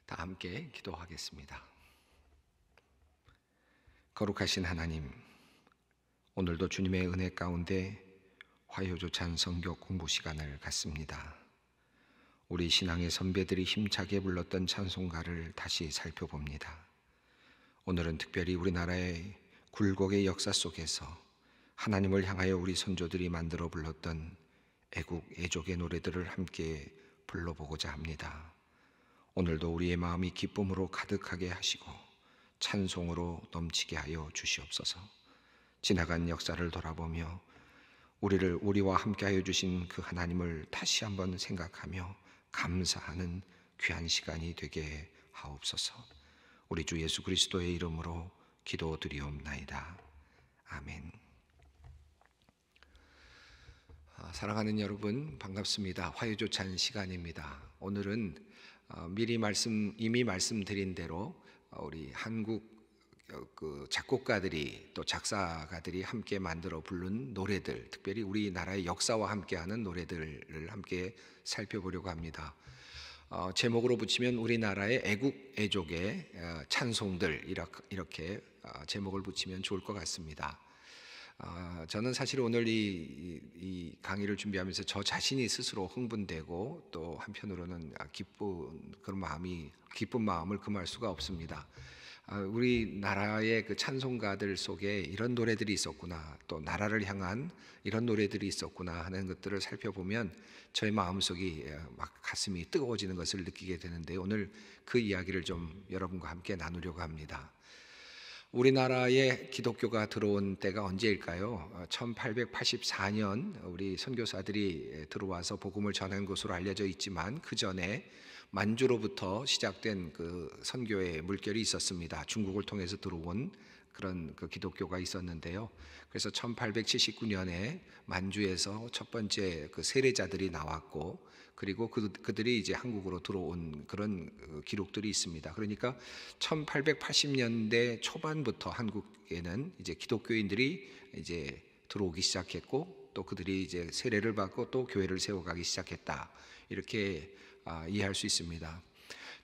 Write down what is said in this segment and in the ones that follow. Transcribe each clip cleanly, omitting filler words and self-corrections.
다 함께 기도하겠습니다. 거룩하신 하나님, 오늘도 주님의 은혜 가운데 화요조찬 성경 공부 시간을 갖습니다. 우리 신앙의 선배들이 힘차게 불렀던 찬송가를 다시 살펴봅니다. 오늘은 특별히 우리나라의 굴곡의 역사 속에서 하나님을 향하여 우리 선조들이 만들어 불렀던 애국, 애족의 노래들을 함께 불러보고자 합니다. 오늘도 우리의 마음이 기쁨으로 가득하게 하시고 찬송으로 넘치게 하여 주시옵소서. 지나간 역사를 돌아보며 우리와 함께하여 주신 그 하나님을 다시 한번 생각하며 감사하는 귀한 시간이 되게 하옵소서. 우리 주 예수 그리스도의 이름으로 기도드리옵나이다. 아멘. 사랑하는 여러분, 반갑습니다. 화요조찬 시간입니다. 오늘은 이미 말씀드린 대로 우리 한국 작곡가들이 또 작사가들이 함께 만들어 부른 노래들, 특별히 우리나라의 역사와 함께하는 노래들을 함께 살펴보려고 합니다. 제목으로 붙이면 우리나라의 애국, 애족의 찬송들, 이렇게 제목을 붙이면 좋을 것 같습니다. 저는 사실 오늘 이 강의를 준비하면서 저 자신이 스스로 흥분되고 또 한편으로는 기쁜 마음을 금할 수가 없습니다. 우리나라의 그 찬송가들 속에 이런 노래들이 있었구나, 또 나라를 향한 이런 노래들이 있었구나 하는 것들을 살펴보면 저의 마음속이 막 가슴이 뜨거워지는 것을 느끼게 되는데, 오늘 그 이야기를 좀 여러분과 함께 나누려고 합니다. 우리나라에 기독교가 들어온 때가 언제일까요? 1884년 우리 선교사들이 들어와서 복음을 전한 것으로 알려져 있지만, 그 전에 만주로부터 시작된 그 선교의 물결이 있었습니다. 중국을 통해서 들어온 그런 그 기독교가 있었는데요. 그래서 1879년에 만주에서 첫 번째 그 세례자들이 나왔고, 그리고 그들이 이제 한국으로 들어온 그런 기록들이 있습니다. 그러니까 1880년대 초반부터 한국에는 이제 기독교인들이 이제 들어오기 시작했고, 또 그들이 이제 세례를 받고 또 교회를 세워가기 시작했다, 이렇게 이해할 수 있습니다.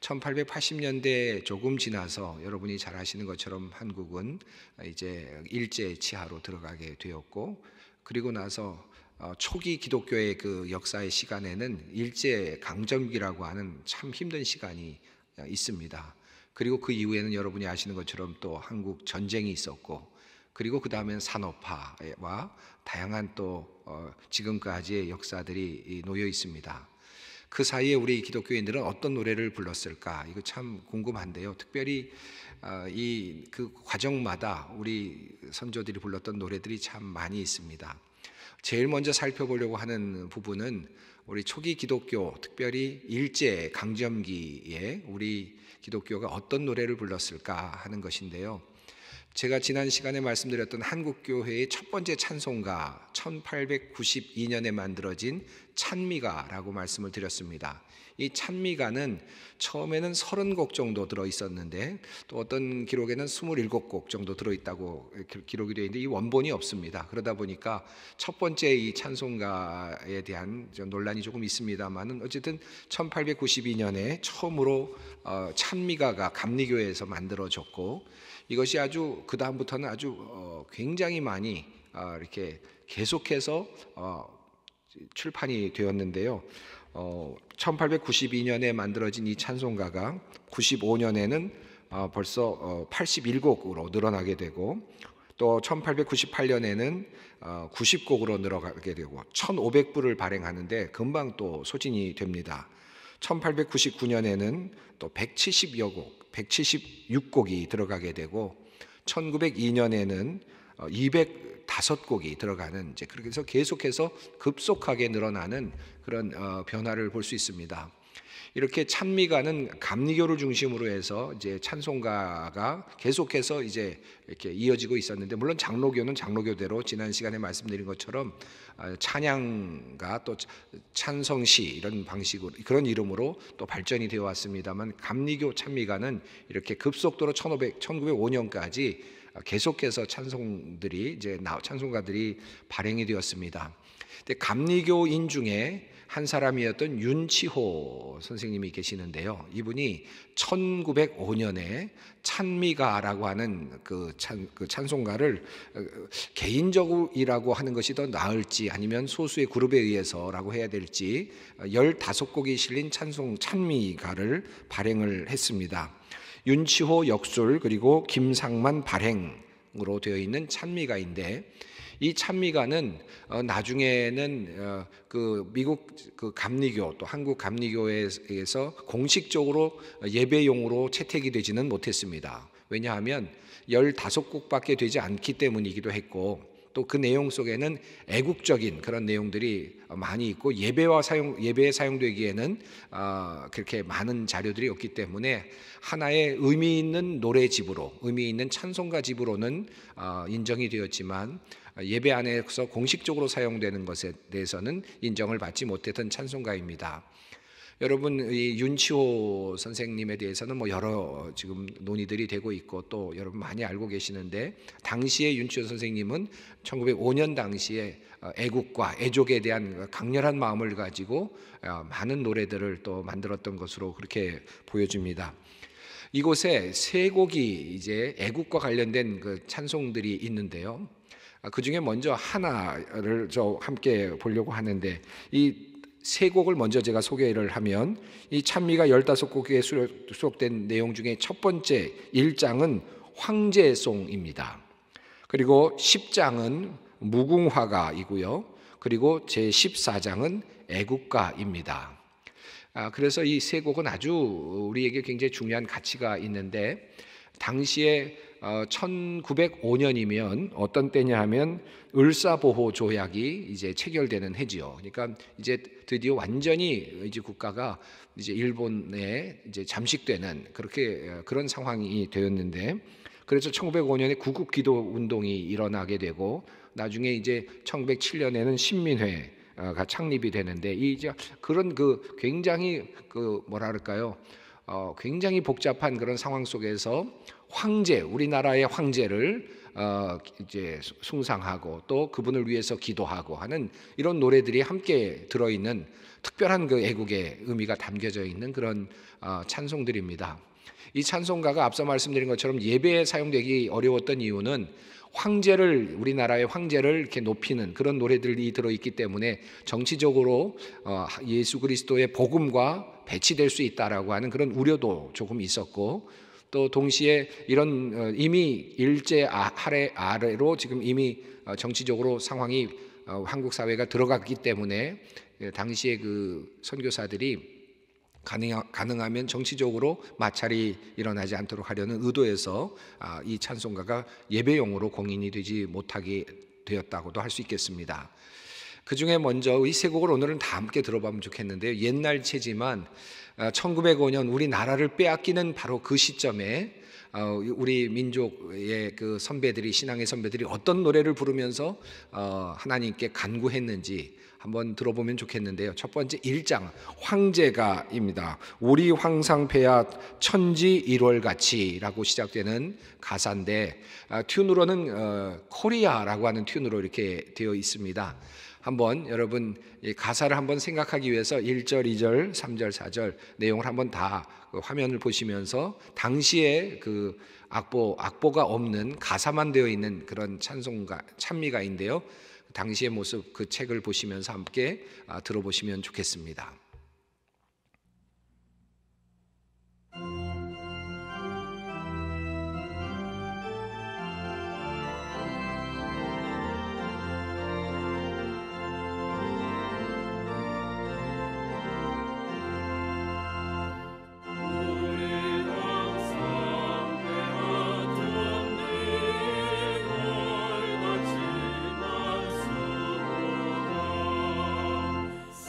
1880년대 조금 지나서 여러분이 잘 아시는 것처럼 한국은 이제 일제 치하로 들어가게 되었고, 그리고 나서 초기 기독교의 그 역사의 시간에는 일제 강점기라고 하는 참 힘든 시간이 있습니다. 그리고 그 이후에는 여러분이 아시는 것처럼 또 한국 전쟁이 있었고, 그리고 그 다음엔 산업화와 다양한 또 지금까지의 역사들이 놓여 있습니다. 그 사이에 우리 기독교인들은 어떤 노래를 불렀을까? 이거 참 궁금한데요. 특별히 그 과정마다 우리 선조들이 불렀던 노래들이 참 많이 있습니다. 제일 먼저 살펴보려고 하는 부분은 우리 초기 기독교, 특별히 일제 강점기에 우리 기독교가 어떤 노래를 불렀을까 하는 것인데요. 제가 지난 시간에 말씀드렸던 한국교회의 첫 번째 찬송가, 1892년에 만들어진 찬미가라고 말씀을 드렸습니다. 이 찬미가는 처음에는 30곡 정도 들어있었는데, 또 어떤 기록에는 27곡 정도 들어있다고 기록이 되어 있는데, 이 원본이 없습니다. 그러다 보니까 첫 번째 이 찬송가에 대한 논란이 조금 있습니다만은, 어쨌든 1892년에 처음으로 찬미가가 감리교회에서 만들어졌고, 이것이 아주 그 다음부터는 아주 굉장히 많이 이렇게 계속해서 출판이 되었는데요. 1892년에 만들어진 이 찬송가가 95년에는 벌써 81곡으로 늘어나게 되고, 또 1898년에는 90곡으로 늘어가게 되고 1500부를 발행하는데 금방 또 소진이 됩니다. 1899년에는 또 176곡이 들어가게 되고, 1902년에는 205곡이 들어가는, 이제 그렇게 해서 계속해서 급속하게 늘어나는 그런 변화를 볼 수 있습니다. 이렇게 찬미가는 감리교를 중심으로 해서 이제 찬송가가 계속해서 이제 이렇게 이어지고 있었는데, 물론 장로교는 장로교대로 지난 시간에 말씀드린 것처럼 찬양가 또 찬성시 이런 방식으로, 그런 이름으로 또 발전이 되어 왔습니다만, 감리교 찬미가는 이렇게 급속도로 1905년까지 계속해서 찬송가들이 발행이 되었습니다. 근데 감리교인 중에 한 사람이었던 윤치호 선생님이 계시는데요. 이분이 1905년에 찬미가라고 하는 그 찬송가를 개인적이라고 하는 것이 더 나을지 아니면 소수의 그룹에 의해서라고 해야 될지 15곡이 실린 찬미가를 발행을 했습니다. 윤치호 역술 그리고 김상만 발행으로 되어 있는 찬미가인데, 이 찬미가는 나중에는 그 미국 그 감리교 또 한국 감리교회에서 공식적으로 예배용으로 채택이 되지는 못했습니다. 왜냐하면 15곡밖에 되지 않기 때문이기도 했고, 또 그 내용 속에는 애국적인 그런 내용들이 많이 있고 예배에 사용되기에는 그렇게 많은 자료들이 없기 때문에 하나의 의미 있는 노래집으로, 의미 있는 찬송가집으로는 인정이 되었지만 예배 안에서 공식적으로 사용되는 것에 대해서는 인정을 받지 못했던 찬송가입니다. 여러분, 이 윤치호 선생님에 대해서는 뭐 여러 지금 논의들이 되고 있고 또 여러분 많이 알고 계시는데, 당시에 윤치호 선생님은 1905년 당시에 애국과 애족에 대한 강렬한 마음을 가지고 많은 노래들을 또 만들었던 것으로 그렇게 보여집니다. 이곳에 세 곡이 이제 애국과 관련된 그 찬송들이 있는데요. 그 중에 먼저 하나를 함께 보려고 하는데, 이 세 곡을 먼저 제가 소개를 하면, 이 찬미가 15곡에 수록된 내용 중에 첫 번째 1장은 황제송입니다. 그리고 10장은 무궁화가이고요. 그리고 제14장은 애국가입니다. 그래서 이 세 곡은 아주 우리에게 굉장히 중요한 가치가 있는데, 당시에 1905년이면 어떤 때냐 하면 을사보호 조약이 이제 체결되는 해지요. 그러니까 이제 드디어 완전히 이제 국가가 이제 일본에 이제 잠식되는 그런 상황이 되었는데, 그래서 1905년에 구국기도 운동이 일어나게 되고, 나중에 이제 1907년에는 신민회가 창립이 되는데, 이제 그런 굉장히 뭐랄까요? 굉장히 복잡한 그런 상황 속에서 우리나라의 황제를 이제 숭상하고 또 그분을 위해서 기도하고 하는 이런 노래들이 함께 들어있는 특별한 그 애국의 의미가 담겨져 있는 그런 찬송들입니다. 이 찬송가가 앞서 말씀드린 것처럼 예배에 사용되기 어려웠던 이유는 우리나라의 황제를 이렇게 높이는 그런 노래들이 들어있기 때문에 정치적으로 예수 그리스도의 복음과 배치될 수 있다라고 하는 그런 우려도 조금 있었고, 또 동시에 이런 이미 일제 아래로 지금 이미 정치적으로 상황이 한국 사회가 들어갔기 때문에 당시에 그 선교사들이 가능하면 정치적으로 마찰이 일어나지 않도록 하려는 의도에서 이 찬송가가 예배용으로 공인이 되지 못하게 되었다고도 할 수 있겠습니다. 그 중에 먼저 이 세 곡을 오늘은 다 함께 들어보면 좋겠는데요. 옛날 체지만 1905년 우리나라를 빼앗기는 바로 그 시점에 우리 민족의 그 신앙의 선배들이 어떤 노래를 부르면서 하나님께 간구했는지 한번 들어보면 좋겠는데요. 첫 번째 1장 황제가입니다. 우리 황상폐야 천지 1월같이라고 시작되는 가사인데, 튠으로는 코리아라고 하는 튠으로 이렇게 되어 있습니다. 한번 여러분 이 가사를 한번 생각하기 위해서 1절, 2절, 3절, 4절 내용을 한번 다 화면을 보시면서 당시에 그 악보가 없는 가사만 되어 있는 그런 찬미가인데요. 당시의 모습, 그 책을 보시면서 함께 들어보시면 좋겠습니다. 산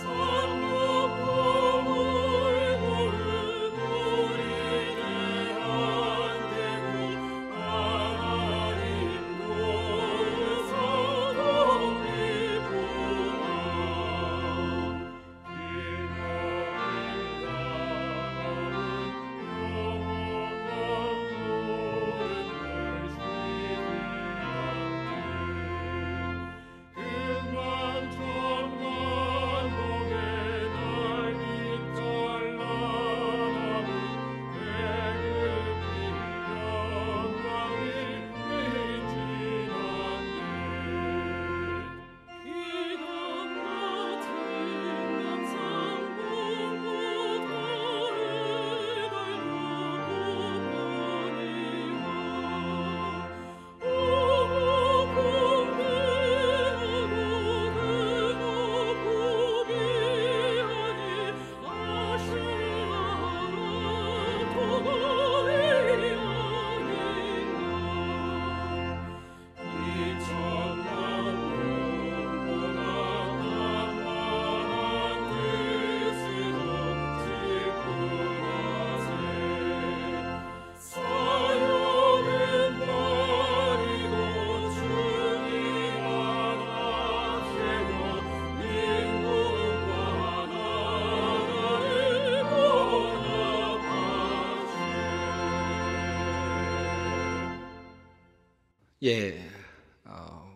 예,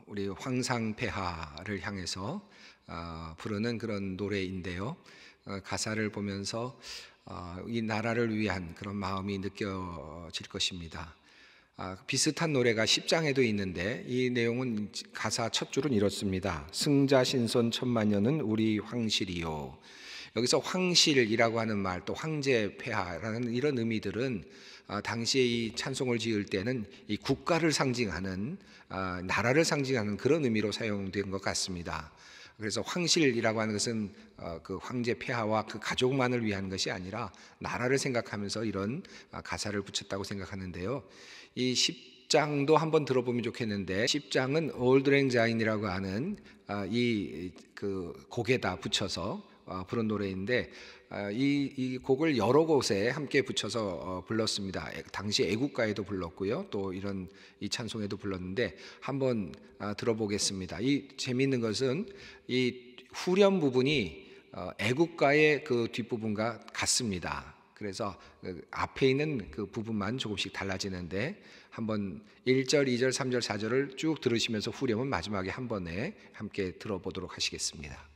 우리 황상폐하를 향해서 부르는 그런 노래인데요. 가사를 보면서 이 나라를 위한 그런 마음이 느껴질 것입니다. 비슷한 노래가 10장에도 있는데 이 내용은 가사 첫 줄은 이렇습니다. 승자신손 천만년은 우리 황실이요. 여기서 황실이라고 하는 말, 또 황제폐하라는 이런 의미들은 당시에 이 찬송을 지을 때는 이 국가를 상징하는, 나라를 상징하는 그런 의미로 사용된 것 같습니다. 그래서 황실이라고 하는 것은 그 황제 폐하와 그 가족만을 위한 것이 아니라 나라를 생각하면서 이런 가사를 붙였다고 생각하는데요. 이 10장도 한번 들어보면 좋겠는데, 10장은 Old Lang Syne이라고 하는 이 그 곡에다 붙여서 부른 노래인데, 이 곡을 여러 곳에 함께 붙여서 불렀습니다. 당시 애국가에도 불렀고요, 또 이런 이 찬송에도 불렀는데 한번 들어보겠습니다. 이 재미있는 것은 이 후렴 부분이 애국가의 그 뒷부분과 같습니다. 그래서 앞에 있는 그 부분만 조금씩 달라지는데, 한번 1절, 2절, 3절, 4절을 쭉 들으시면서 후렴은 마지막에 한 번에 함께 들어보도록 하시겠습니다.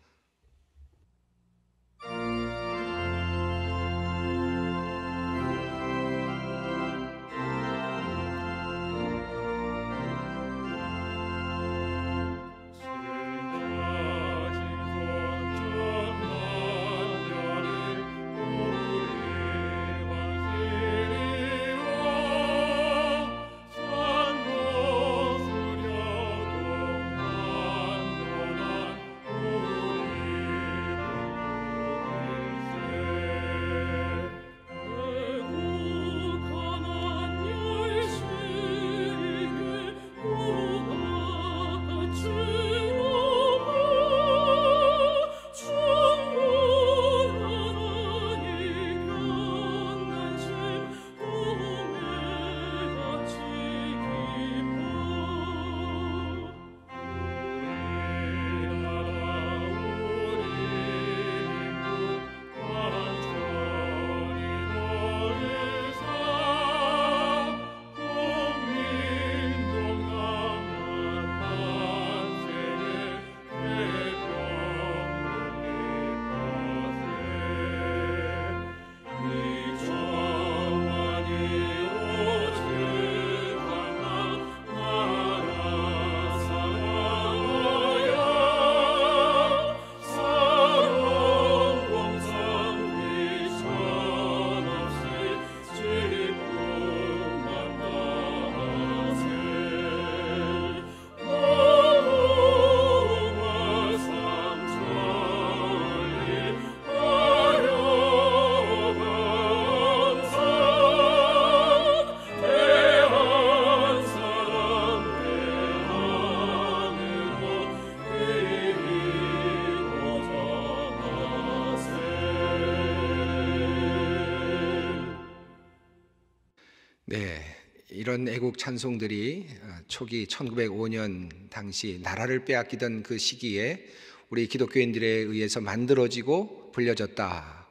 네, 이런 애국 찬송들이 초기 1905년 당시 나라를 빼앗기던 그 시기에 우리 기독교인들에 의해서 만들어지고 불려졌다.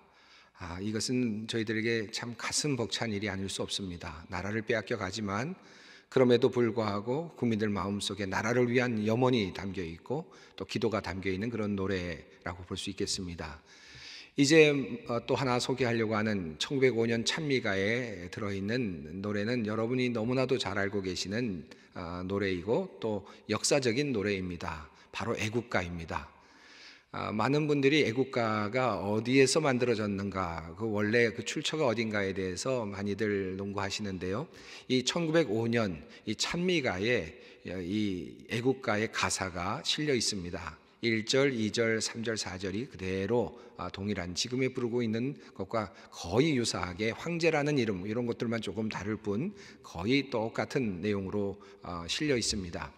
이것은 저희들에게 참 가슴 벅찬 일이 아닐 수 없습니다. 나라를 빼앗겨 가지만 그럼에도 불구하고 국민들 마음속에 나라를 위한 염원이 담겨 있고 또 기도가 담겨 있는 그런 노래라고 볼 수 있겠습니다. 이제 또 하나 소개하려고 하는 1905년 찬미가에 들어있는 노래는 여러분이 너무나도 잘 알고 계시는 노래이고 또 역사적인 노래입니다. 바로 애국가입니다. 많은 분들이 애국가가 어디에서 만들어졌는가, 그 원래 그 출처가 어딘가에 대해서 많이들 논구하시는데요. 이 1905년 이 찬미가에 이 애국가의 가사가 실려 있습니다. 1절, 2절, 3절, 4절이 그대로 동일한 지금에 부르고 있는 것과 거의 유사하게 황제라는 이름 이런 것들만 조금 다를 뿐 거의 똑같은 내용으로 실려 있습니다.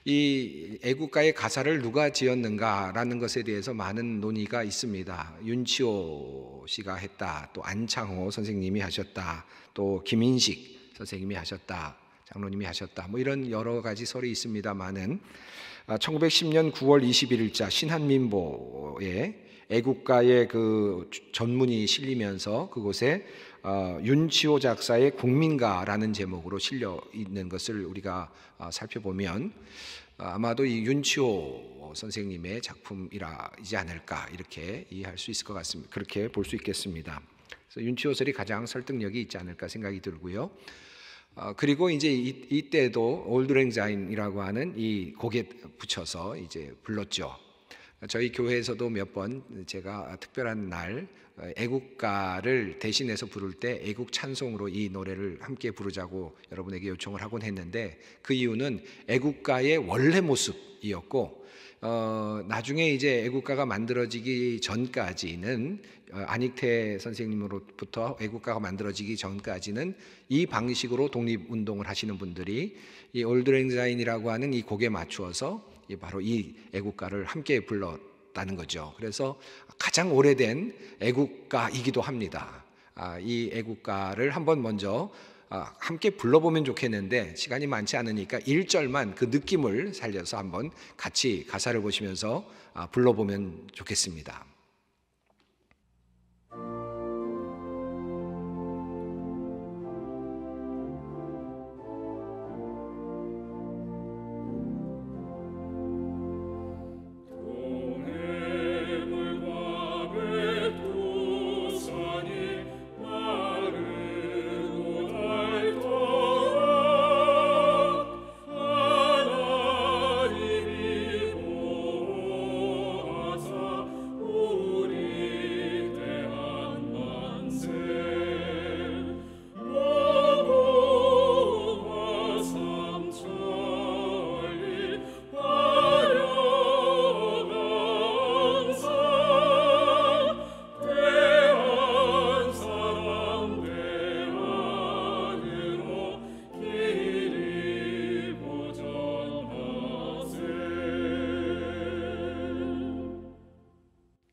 이 애국가의 가사를 누가 지었는가라는 것에 대해서 많은 논의가 있습니다. 윤치호 씨가 했다, 또 안창호 선생님이 하셨다, 또 김인식 선생님이 하셨다, 장로님이 하셨다, 뭐 이런 여러 가지 설이 있습니다만은 1910년 9월 21일자 신한민보에 애국가의 그 전문이 실리면서 그곳에 윤치호 작사의 국민가라는 제목으로 실려 있는 것을 우리가 살펴보면 아마도 이 윤치호 선생님의 작품이지 않을까 이렇게 이해할 수 있을 것 같습니다. 그렇게 볼 수 있겠습니다. 그래서 윤치호설이 가장 설득력이 있지 않을까 생각이 들고요. 그리고 이제 이때도 올드랭자인이라고 하는 이 곡에 붙여서 이제 불렀죠. 저희 교회에서도 몇 번 제가 특별한 날 애국가를 대신해서 부를 때 애국 찬송으로 이 노래를 함께 부르자고 여러분에게 요청을 하곤 했는데, 그 이유는 애국가의 원래 모습이었고 나중에 이제 애국가가 만들어지기 전까지는 안익태 선생님으로부터 애국가가 만들어지기 전까지는 이 방식으로 독립운동을 하시는 분들이 이 올드랭자인이라고 하는 이 곡에 맞추어서 바로 이 애국가를 함께 불렀다는 거죠. 그래서 가장 오래된 애국가이기도 합니다. 이 애국가를 한번 먼저 함께 불러보면 좋겠는데 시간이 많지 않으니까 1절만 그 느낌을 살려서 한번 같이 가사를 보시면서 불러보면 좋겠습니다.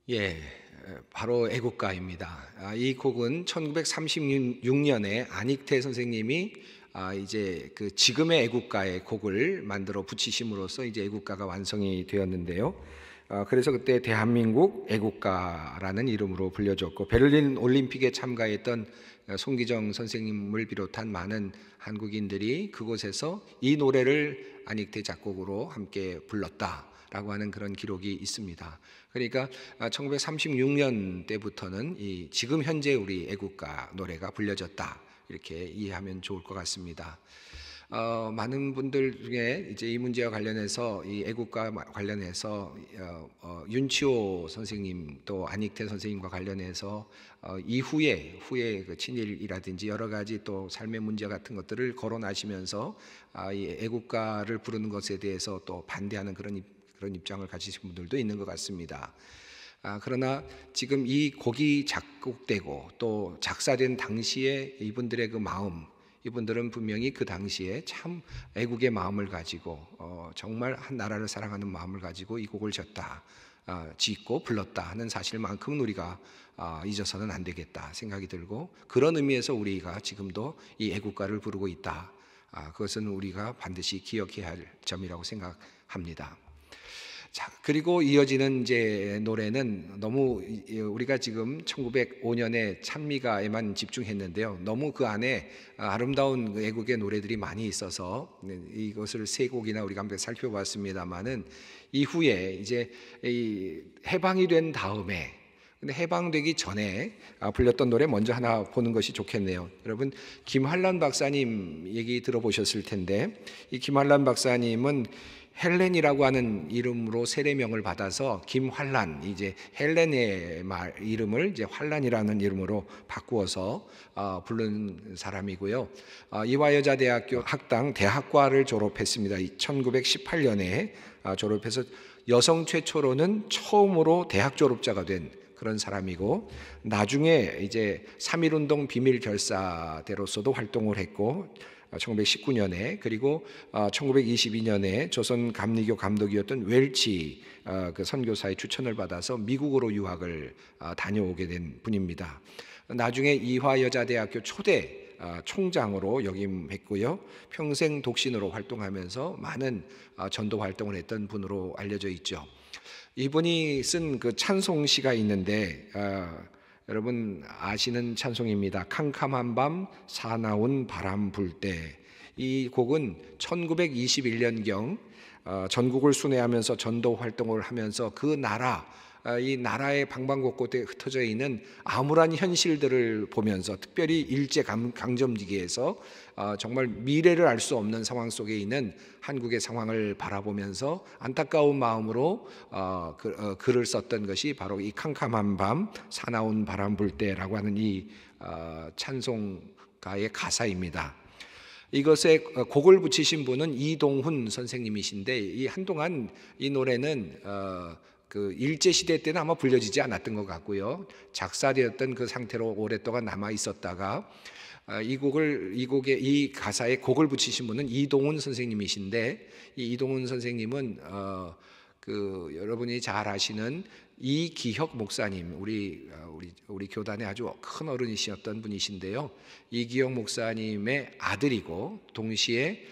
예, 바로 애국가입니다. 이 곡은 1936년에 안익태 선생님이 이제 그 지금의 애국가의 곡을 만들어 붙이심으로써 이제 애국가가 완성이 되었는데요. 그래서 그때 대한민국 애국가라는 이름으로 불려졌고, 베를린 올림픽에 참가했던 송기정 선생님을 비롯한 많은 한국인들이 그곳에서 이 노래를 안익태 작곡으로 함께 불렀다라고 하는 그런 기록이 있습니다. 그러니까 1936년 때부터는 이 지금 현재 우리 애국가 노래가 불려졌다 이렇게 이해하면 좋을 것 같습니다. 많은 분들 중에 이제 이 문제와 관련해서 이 애국가 관련해서 윤치호 선생님 또 안익태 선생님과 관련해서 이후에 그 친일이라든지 여러 가지 또 삶의 문제 같은 것들을 거론하시면서 이 애국가를 부르는 것에 대해서 또 반대하는 그런 입장을 가지신 분들도 있는 것 같습니다. 그러나 지금 이 곡이 작곡되고 또 작사된 당시에 이분들의 그 마음, 이분들은 분명히 그 당시에 참 애국의 마음을 가지고 정말 한 나라를 사랑하는 마음을 가지고 이 곡을 짓고 불렀다 하는 사실만큼은 우리가 잊어서는 안 되겠다 생각이 들고, 그런 의미에서 우리가 지금도 이 애국가를 부르고 있다. 그것은 우리가 반드시 기억해야 할 점이라고 생각합니다. 자, 그리고 이어지는 이제 노래는 너무 우리가 지금 1905년에 찬미가에만 집중했는데요. 너무 그 안에 아름다운 애국의 노래들이 많이 있어서 이것을 세 곡이나 우리가 한번 살펴봤습니다만은, 이후에 이제 해방이 된 다음에, 근데 해방되기 전에 불렸던 노래 먼저 하나 보는 것이 좋겠네요. 여러분, 김한란 박사님 얘기 들어보셨을 텐데, 이 김한란 박사님은 헬렌이라고 하는 이름으로 세례명을 받아서 김환란, 이제 헬렌의 이름을 이제 환란이라는 이름으로 바꾸어서 부른 사람이고요. 이화여자대학교 학당 대학과를 졸업했습니다. 1918년에 졸업해서 여성 최초로는 처음으로 대학 졸업자가 된 그런 사람이고, 나중에 이제 3.1운동 비밀결사대로서도 활동을 했고 1919년에, 그리고 1922년에 조선 감리교 감독이었던 웰치 그 선교사의 추천을 받아서 미국으로 유학을 다녀오게 된 분입니다. 나중에 이화여자대학교 초대 총장으로 역임했고요. 평생 독신으로 활동하면서 많은 전도 활동을 했던 분으로 알려져 있죠. 이분이 쓴 그 찬송시가 있는데 여러분 아시는 찬송입니다. 캄캄한 밤 사나운 바람 불 때. 이 곡은 1921년경 전국을 순회하면서 전도 활동을 하면서 그 나라, 이 나라의 방방곡곡에 흩어져 있는 암울한 현실들을 보면서, 특별히 일제 강점기에서 정말 미래를 알 수 없는 상황 속에 있는 한국의 상황을 바라보면서 안타까운 마음으로 글을 썼던 것이 바로 이 캄캄한 밤 사나운 바람 불 때라고 하는 이 찬송가의 가사입니다. 이것에 곡을 붙이신 분은 이동훈 선생님이신데, 이 한동안 이 노래는 그 일제 시대 때는 아마 불려지지 않았던 것 같고요. 작사되었던 그 상태로 오랫동안 남아 있었다가 이 가사에 곡을 붙이신 분은 이동훈 선생님이신데, 이 이동훈 선생님은 여러분이 잘 아시는 이기혁 목사님, 우리 교단의 아주 큰 어른이셨던 분이신데요. 이기혁 목사님의 아들이고, 동시에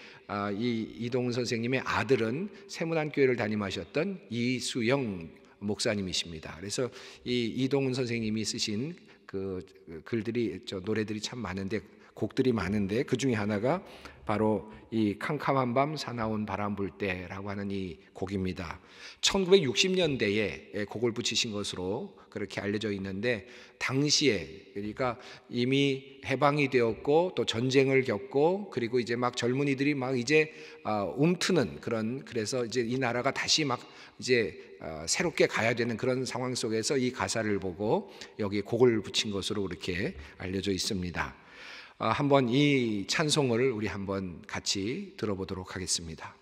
이동훈 선생님의 아들은 세문안교회를 담임하셨던 이수영 목사님이십니다. 그래서 이 이동훈 선생님이 쓰신 그 글들이, 노래들이 참 많은데, 곡들이 많은데, 그 중에 하나가 바로 이 캄캄한 밤 사나운 바람 불 때라고 하는 이 곡입니다. 1960년대에 곡을 붙이신 것으로 그렇게 알려져 있는데, 당시에, 그러니까 이미 해방이 되었고 또 전쟁을 겪고, 그리고 이제 막 젊은이들이 막 이제 움트는 그런, 그래서 이제 이 나라가 다시 막 이제 새롭게 가야 되는 그런 상황 속에서 이 가사를 보고 여기 곡을 붙인 것으로 그렇게 알려져 있습니다. 한번 이 찬송을 우리 한번 같이 들어보도록 하겠습니다.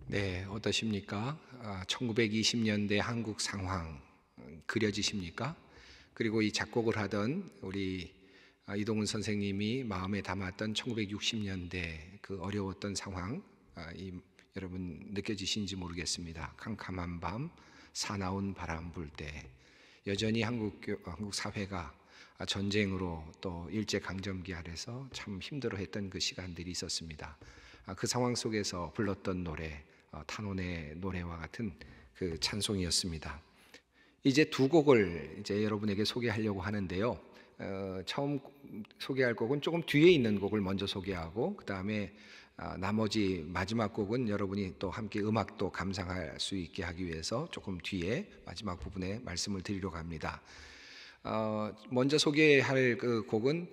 네, 어떠십니까? 1920년대 한국 상황 그려지십니까? 그리고 이 작곡을 하던 우리 이동훈 선생님이 마음에 담았던 1960년대 그 어려웠던 상황, 여러분 느껴지신지 모르겠습니다. 캄캄한 밤, 사나운 바람 불 때, 여전히 한국 사회가 전쟁으로 또 일제강점기 아래서 참 힘들어했던 그 시간들이 있었습니다. 그 상황 속에서 불렀던 노래, 탄원의 노래와 같은 그 찬송이었습니다. 이제 두 곡을 이제 여러분에게 소개하려고 하는데요. 처음 소개할 곡은 조금 뒤에 있는 곡을 먼저 소개하고, 그 다음에 나머지 마지막 곡은 여러분이 또 함께 음악도 감상할 수 있게 하기 위해서 조금 뒤에 마지막 부분에 말씀을 드리려고 합니다. 먼저 소개할 그 곡은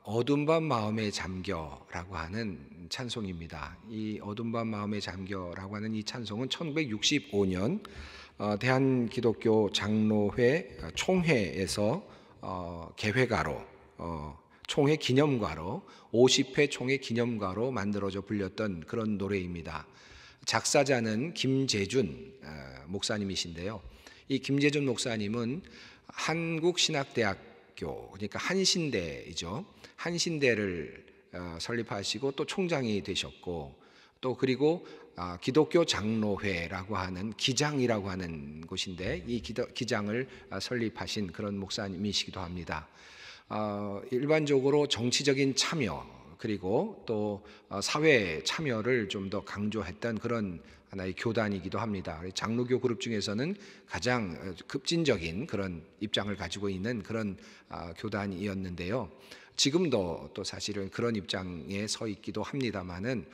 어두운 밤 마음에 잠겨라고 하는 찬송입니다. 이 어두운 밤 마음에 잠겨라고 하는 이 찬송은 1965년 대한기독교 장로회 총회에서 개회가로, 총회 기념가로, 50회 총회 기념가로 만들어져 불렸던 그런 노래입니다. 작사자는 김재준 목사님이신데요. 이 김재준 목사님은 한국신학대학교, 그러니까 한신대이죠. 한신대를 설립하시고 또 총장이 되셨고, 또 그리고 기독교 장로회라고 하는 기장이라고 하는 곳인데, 이 기장을 설립하신 그런 목사님이시기도 합니다. 일반적으로 정치적인 참여, 그리고 또 사회 참여를 좀 더 강조했던 그런 하나의 교단이기도 합니다. 장로교 그룹 중에서는 가장 급진적인 그런 입장을 가지고 있는 그런 교단이었는데요. 지금도 또 사실은 그런 입장에 서 있기도 합니다만은,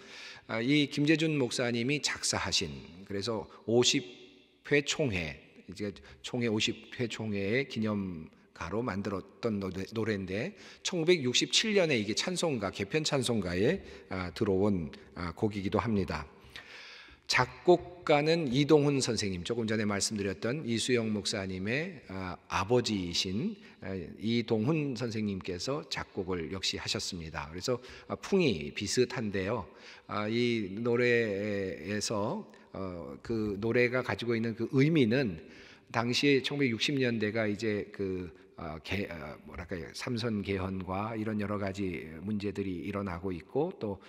이 김재준 목사님이 작사하신, 그래서 50회 총회, 이제 총회 50회 총회의 기념가로 만들었던 노래인데, 1967년에 이게 찬송가, 개편 찬송가에 들어온 곡이기도 합니다. 작곡가는 이동훈 선생님, 조금 전에 말씀드렸던 이수영 목사님의 아버지이신 이동훈 선생님께서 작곡을 역시 하셨습니다. 그래서 풍이 비슷한데요. 이 노래에서 그 노래가 가지고 있는 그 의미는, 당시 1960년대가 이제 삼선 개헌과 이런 여러 가지 문제들이 일어나고 있고, 또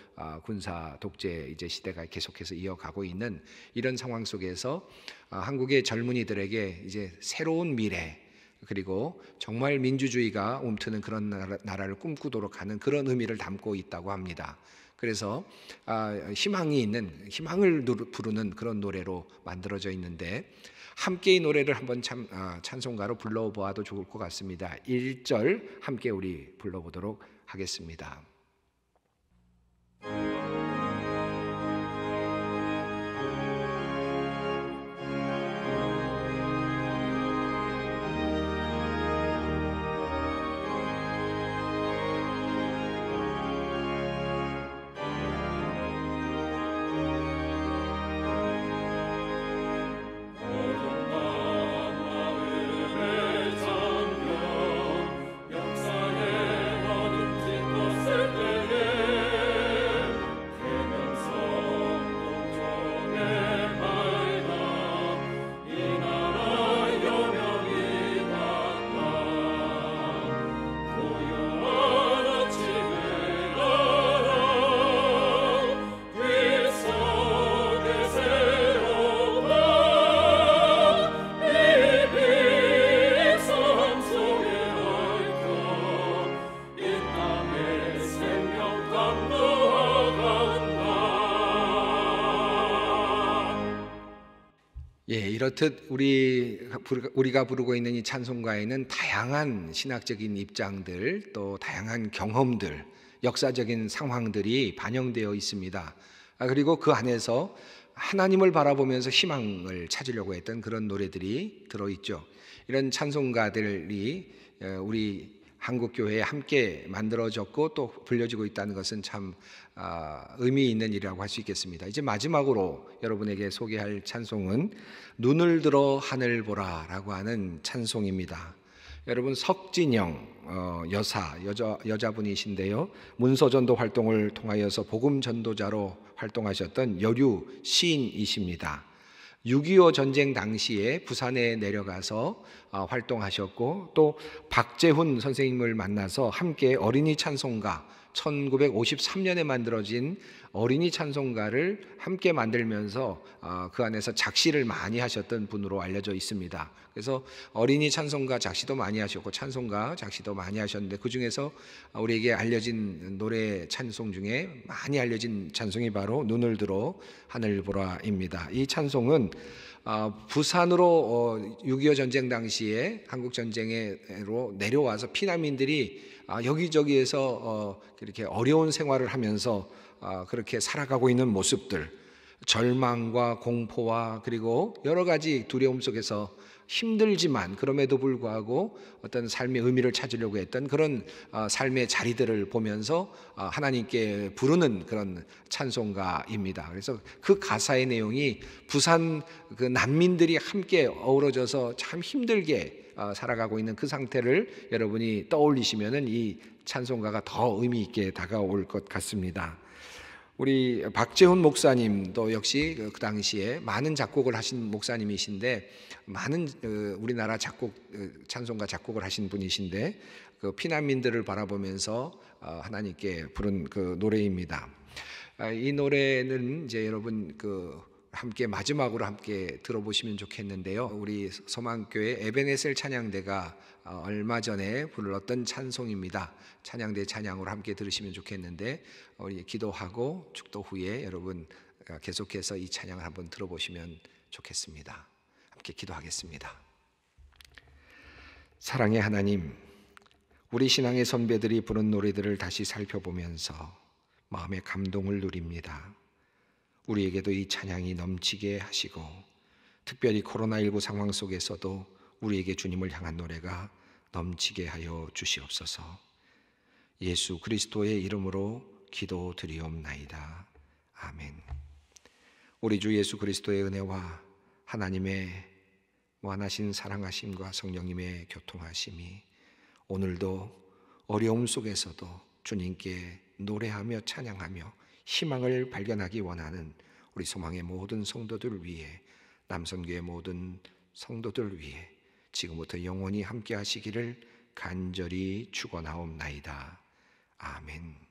군사 독재 이제 시대가 계속해서 이어가고 있는 이런 상황 속에서 한국의 젊은이들에게 이제 새로운 미래, 그리고 정말 민주주의가 움트는 그런 나라를 꿈꾸도록 하는 그런 의미를 담고 있다고 합니다. 그래서 희망이 있는, 희망을 부르는 그런 노래로 만들어져 있는데, 함께 이 노래를 한번 찬송가로 불러보아도 좋을 것 같습니다. 1절 함께 우리 불러보도록 하겠습니다. 이렇듯 우리가 부르고 있는 이 찬송가에는 다양한 신학적인 입장들, 또 다양한 경험들, 역사적인 상황들이 반영되어 있습니다. 그리고 그 안에서 하나님을 바라보면서 희망을 찾으려고 했던 그런 노래들이 들어있죠. 이런 찬송가들이 우리 한국교회에 함께 만들어졌고 또 불려지고 있다는 것은 참 의미 있는 일이라고 할 수 있겠습니다. 이제 마지막으로 여러분에게 소개할 찬송은 눈을 들어 하늘 보라 라고 하는 찬송입니다. 여러분, 석진영 여자분이신데요, 문서전도 활동을 통하여서 복음 전도자로 활동하셨던 여류 시인이십니다. 6.25 전쟁 당시에 부산에 내려가서 활동하셨고, 또 박재훈 선생님을 만나서 함께 어린이 찬송가, 1953년에 만들어진 어린이 찬송가를 함께 만들면서 그 안에서 작시를 많이 하셨던 분으로 알려져 있습니다. 그래서 어린이 찬송가 작시도 많이 하셨고 찬송가 작시도 많이 하셨는데, 그 중에서 우리에게 알려진 노래 찬송 중에 많이 알려진 찬송이 바로 눈을 들어 하늘 보라입니다. 이 찬송은 부산으로 6.25 전쟁 당시에 한국 전쟁으로 내려와서 피난민들이 여기저기에서 그렇게 어려운 생활을 하면서 그렇게 살아가고 있는 모습들, 절망과 공포와 그리고 여러 가지 두려움 속에서 힘들지만 그럼에도 불구하고 어떤 삶의 의미를 찾으려고 했던 그런 삶의 자리들을 보면서 하나님께 부르는 그런 찬송가입니다. 그래서 그 가사의 내용이 부산 그 난민들이 함께 어우러져서 참 힘들게 살아가고 있는 그 상태를 여러분이 떠올리시면은 이 찬송가가 더 의미 있게 다가올 것 같습니다. 우리 박재훈 목사님도 역시 그 당시에 많은 작곡을 하신 목사님이신데, 많은 우리나라 찬송가 작곡을 하신 분이신데, 그 피난민들을 바라보면서 하나님께 부른 그 노래입니다. 이 노래는 이제 여러분 함께 마지막으로 함께 들어보시면 좋겠는데요. 우리 소망교회 에베네셀 찬양대가 얼마 전에 불렀던 찬송입니다. 찬양대 찬양으로 함께 들으시면 좋겠는데, 우리 기도하고 축도 후에 여러분 계속해서 이 찬양을 한번 들어보시면 좋겠습니다. 함께 기도하겠습니다. 사랑의 하나님, 우리 신앙의 선배들이 부른 노래들을 다시 살펴보면서 마음의 감동을 누립니다. 우리에게도 이 찬양이 넘치게 하시고, 특별히 코로나19 상황 속에서도 우리에게 주님을 향한 노래가 넘치게 하여 주시옵소서. 예수 그리스도의 이름으로 기도드리옵나이다. 아멘. 우리 주 예수 그리스도의 은혜와 하나님의 무한하신 사랑하심과 성령님의 교통하심이 오늘도 어려움 속에서도 주님께 노래하며 찬양하며 희망을 발견하기 원하는 우리 소망의 모든 성도들 위해, 남선교의 모든 성도들 위해 지금부터 영원히 함께 하시기를 간절히 축원하옵나이다. 아멘.